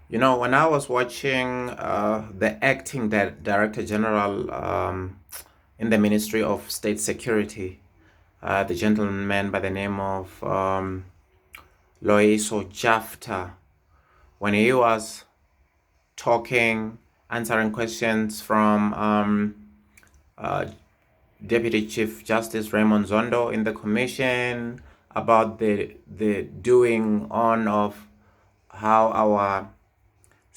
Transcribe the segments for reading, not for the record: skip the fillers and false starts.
You know, when I was watching the acting Director General in the Ministry of State Security, the gentleman by the name of Loiso Jafta, when he was talking, answering questions from uh, Deputy Chief Justice Raymond Zondo in the commission about the doing on of how our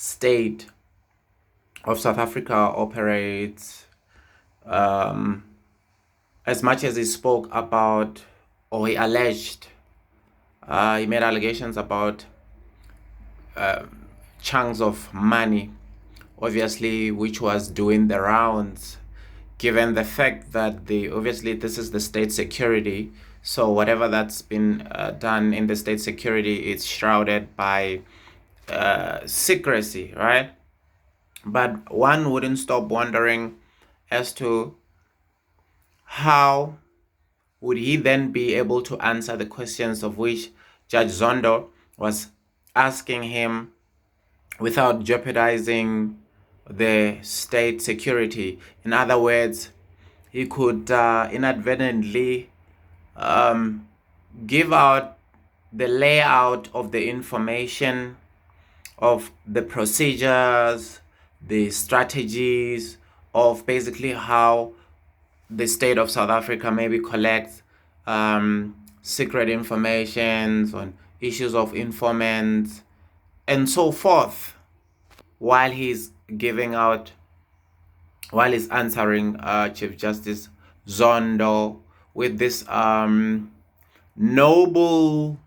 state of South Africa operates, um, as much as he spoke about, or he alleged, he made allegations about chunks of money, obviously, which was doing the rounds, given the fact that obviously this is the state security. So whatever that's been done in the state security, it's shrouded by secrecy, right? But one wouldn't stop wondering as to how would he then be able to answer the questions of which Judge Zondo was asking him without jeopardizing the state security? In other words, he could inadvertently give out the layout of the information of the procedures, the strategies of basically how the state of South Africa maybe collects secret information on issues of informants and so forth, while he's giving out, while he's answering Chief Justice Zondo with this noble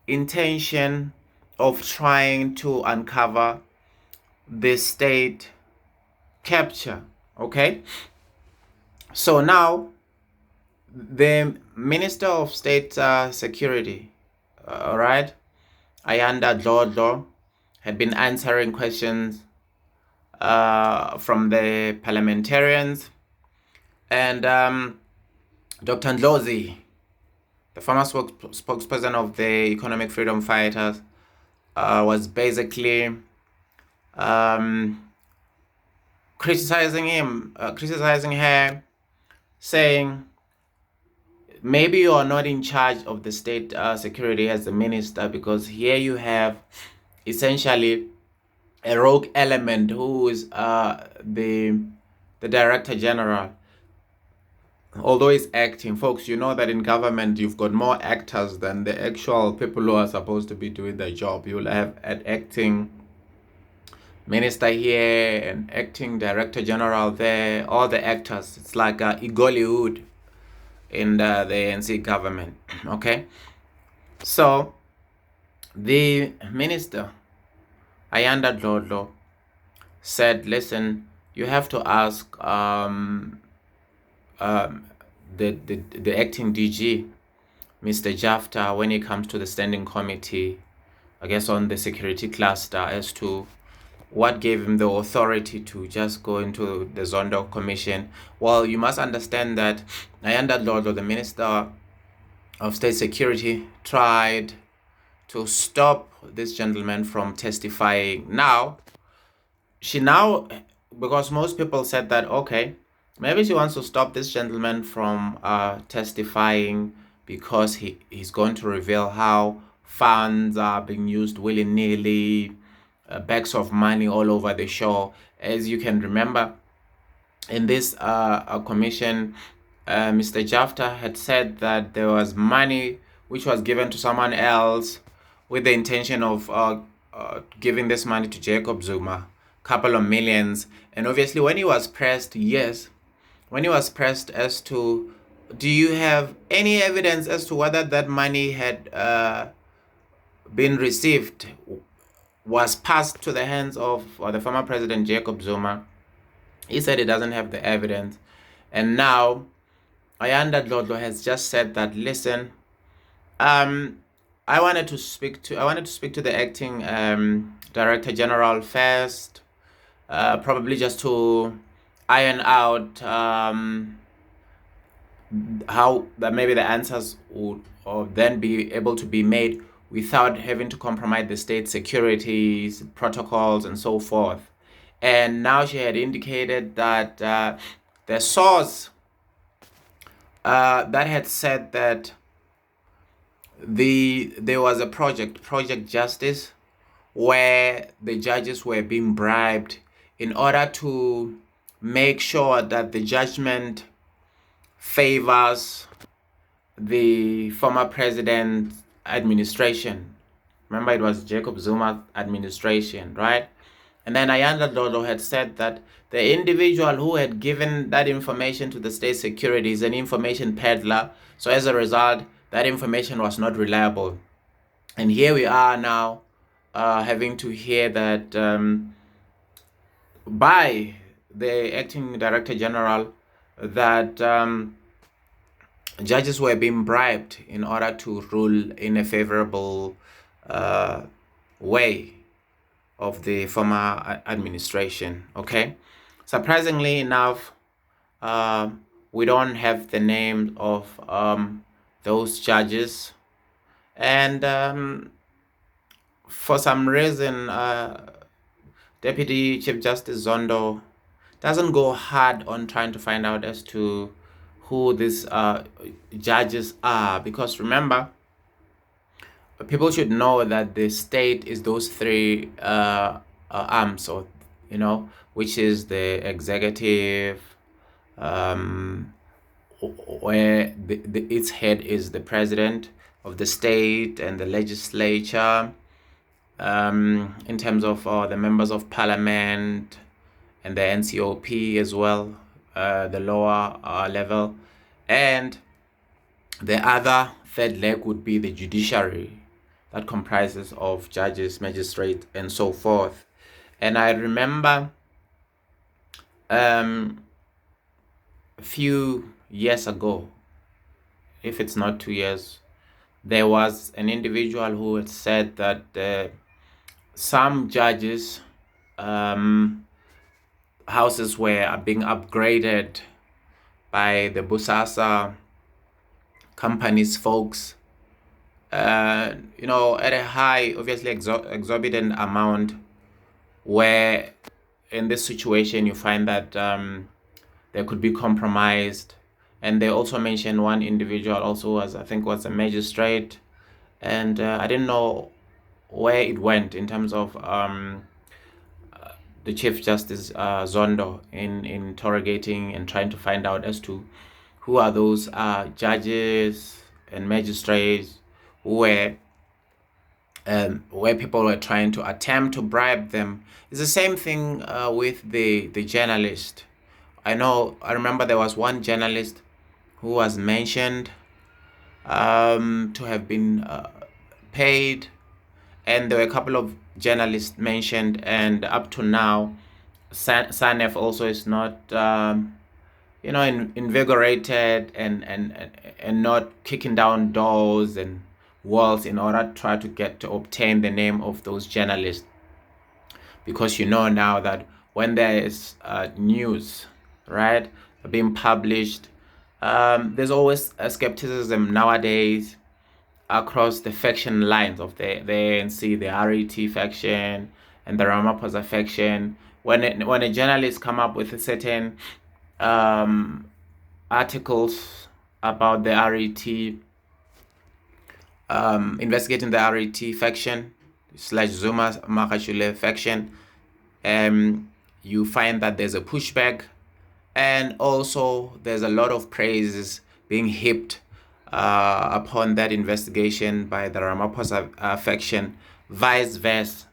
intention of trying to uncover the state capture. Okay, so now the Minister of State Security, all right, Ayanda Dlodlo, had been answering questions from the parliamentarians, and Dr. Ndlozi, the former spokesperson of the Economic Freedom Fighters, was basically criticizing her, saying, maybe you are not in charge of the state security as the minister, because here you have essentially a rogue element who is the director general. Although he's acting, folks, you know that in government you've got more actors than the actual people who are supposed to be doing the job. You'll have an acting minister here, an acting director general there, all the actors. It's like Igollywood in the ANC government. Okay, so the minister Ayanda Dlodlo said, listen, you have to ask the acting DG, Mr. Jafta, when it comes to the standing committee, I guess on the security cluster, as to what gave him the authority to just go into the Zondo Commission. Well, you must understand that Ayanda Dlodlo, the Minister of State Security, tried to stop this gentleman from testifying. Now, because most people said that, okay, maybe she wants to stop this gentleman from testifying because he's going to reveal how funds are being used willy-nilly, bags of money all over the show. As you can remember, in this commission, Mr. Jafta had said that there was money which was given to someone else with the intention of giving this money to Jacob Zuma, couple of millions. And obviously when he was pressed, when he was pressed as to, do you have any evidence as to whether that money had been received, was passed to the hands of the former president Jacob Zuma, he said he doesn't have the evidence. And now Ayanda Dlodlo has just said that, listen, I wanted to speak to the acting director general first, probably just to iron out how that maybe the answers would or then be able to be made without having to compromise the state securities, protocols, and so forth. And now she had indicated that the source that had said that there was a Project Justice, where the judges were being bribed in order to make sure that the judgment favors the former president's administration. Remember, it was Jacob Zuma's administration, right? And then Ayanda Dlodlo had said that the individual who had given that information to the state security is an information peddler. So as a result, that information was not reliable. And here we are now having to hear that by the acting director general that judges were being bribed in order to rule in a favorable way of the former administration. Okay, surprisingly enough, we don't have the names of those judges, and for some reason Deputy Chief Justice Zondo doesn't go hard on trying to find out as to who these judges are, because remember, people should know that the state is those three arms, or which is the executive, where its head is the president of the state, and the legislature, in terms of the members of parliament, and the NCOP as well, the lower level, and the other third leg would be the judiciary, that comprises of judges, magistrates, and so forth. And I remember a few years ago, if it's not 2 years, there was an individual who had said that some judges' houses were being upgraded by the Busasa company's folks, at a high, obviously exorbitant amount, where in this situation you find that they could be compromised. And they also mentioned one individual also was, I think, was a magistrate, and I didn't know where it went in terms of the Chief Justice Zondo in interrogating and trying to find out as to who are those judges and magistrates where people were trying to attempt to bribe them. It's the same thing with the journalist. I remember there was one journalist who was mentioned to have been paid, and there were a couple of journalists mentioned, and up to now SANEF also is not invigorated and not kicking down doors and walls in order to try to obtain the name of those journalists, because now that when there is news, right, being published, there's always a skepticism nowadays across the faction lines of the ANC, the RET faction, and the Ramaphosa faction. When a journalist come up with a certain articles about the RET, investigating the RET faction / Zuma Makashule faction, you find that there's a pushback, and also there's a lot of praises being heaped upon that investigation by the Ramaphosa faction, vice versa.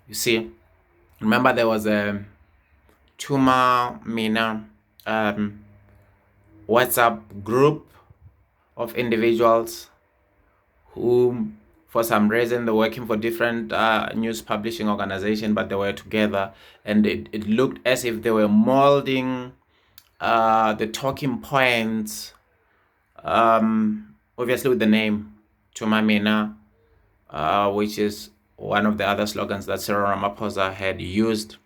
You see, remember there was a Tuma Mina WhatsApp group of individuals who, for some reason, they're working for different news publishing organizations, but they were together, and it looked as if they were molding the talking points, obviously with the name Tumamina, which is one of the other slogans that Cyril Ramaphosa had used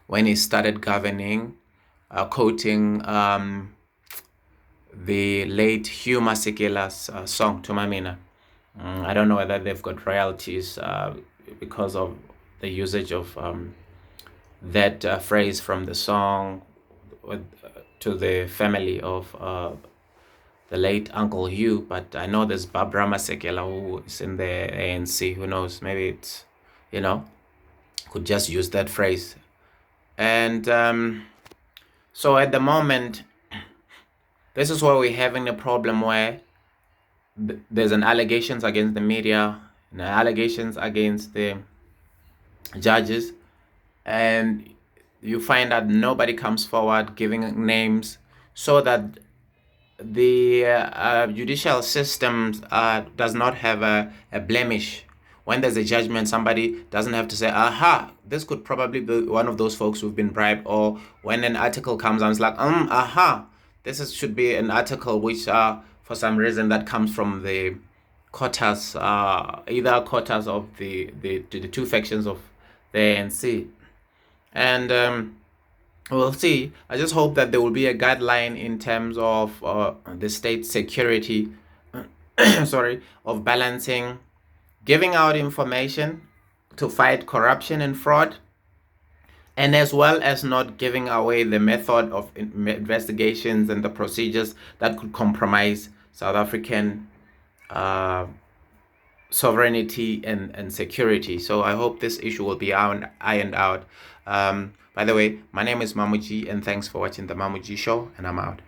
when he started governing, quoting the late Hugh Masekela's song Tumamina. I don't know whether they've got royalties because of the usage of that phrase from the song with, to the family of the late Uncle Hugh. But I know there's Barbara Masekela who is in the ANC. Who knows? Maybe it's, you know, could just use that phrase. And so at the moment, this is where we're having a problem where there's an allegations against the media, and allegations against the judges, and you find that nobody comes forward giving names so that the judicial system does not have a blemish. When there's a judgment, somebody doesn't have to say, aha, this could probably be one of those folks who've been bribed. Or when an article comes out, it's like, aha, should be an article which, for some reason, that comes from the quotas, either quotas of the two factions of the ANC. And we'll see. I just hope that there will be a guideline in terms of the state security, sorry, of balancing, giving out information to fight corruption and fraud, and as well as not giving away the method of investigations and the procedures that could compromise South African sovereignty and security. So I hope this issue will be ironed out. By the way, my name is Mamuji, and thanks for watching the Mamuji Show, and I'm out.